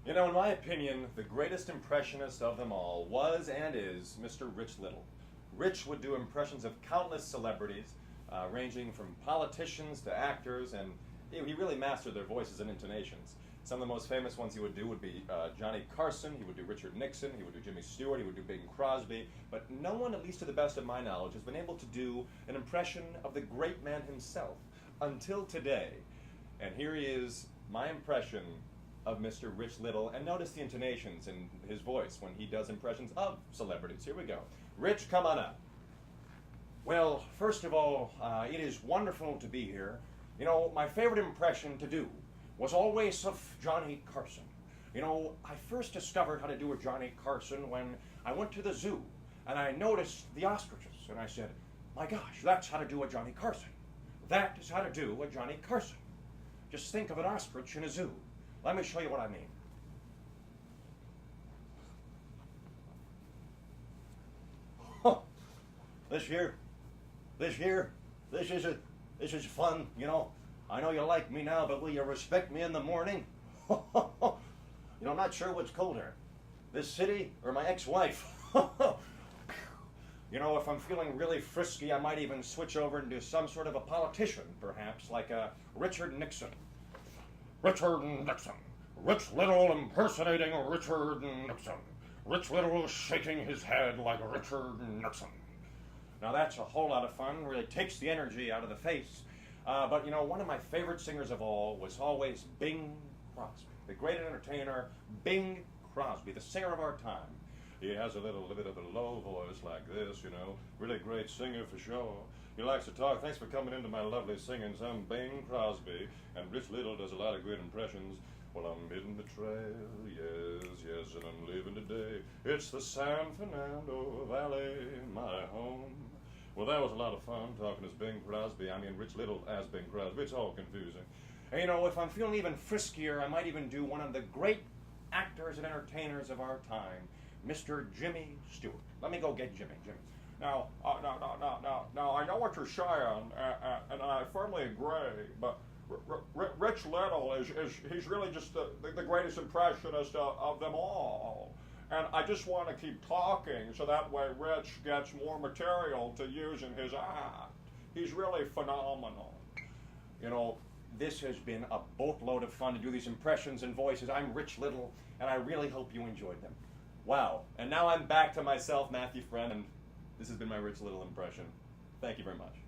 You know, in my opinion, the greatest impressionist of them all was and is Mr. Rich Little. Rich would do impressions of countless celebrities, ranging from politicians to actors, and he really mastered their voices and intonations. Some of the most famous ones he would do would be Johnny Carson, he would do Richard Nixon, he would do Jimmy Stewart, he would do Bing Crosby, but no one, at least to the best of my knowledge, has been able to do an impression of the great man himself until today. And here he is, my impression of Mr. Rich Little, and notice the intonations in his voice when he does impressions of celebrities. Here we go. Rich, come on up. Well, first of all, it is wonderful to be here. You know, my favorite impression to do was always of Johnny Carson. You know, I first discovered how to do a Johnny Carson when I went to the zoo and I noticed the ostriches, and I said, my gosh, that's how to do a Johnny Carson. That is how to do a Johnny Carson. Just think of an ostrich in a zoo. Let me show you what I mean. This is fun, you know. I know you like me now, but will you respect me in the morning? You know, I'm not sure what's colder, this city or my ex-wife. You know, if I'm feeling really frisky, I might even switch over into some sort of a politician, perhaps, like Richard Nixon. Richard Nixon. Rich Little impersonating Richard Nixon. Rich Little shaking his head like Richard Nixon. Now that's a whole lot of fun, really takes the energy out of the face. But you know, one of my favorite singers of all was always Bing Crosby, the great entertainer Bing Crosby, the singer of our time. He has a little bit of a low voice like this, you know. Really great singer for sure. He likes to talk. Thanks for coming into my lovely singing. I'm Bing Crosby, and Rich Little does a lot of great impressions. Well, I'm hitting the trail, yes, and I'm living today. It's the San Fernando Valley, my home. Well, that was a lot of fun talking as Bing Crosby. I mean, Rich Little as Bing Crosby. It's all confusing. And you know, if I'm feeling even friskier, I might even do one of the great actors and entertainers of our time, Mr. Jimmy Stewart. Let me go get Jimmy. Now, I know what you're saying, and I firmly agree, but Rich Little he's really just the greatest impressionist of them all. And I just want to keep talking so that way Rich gets more material to use in his act. He's really phenomenal. You know, this has been a boatload of fun to do these impressions and voices. I'm Rich Little, and I really hope you enjoyed them. Wow. And now I'm back to myself, Matthew Friend, and this has been my Rich Little impression. Thank you very much.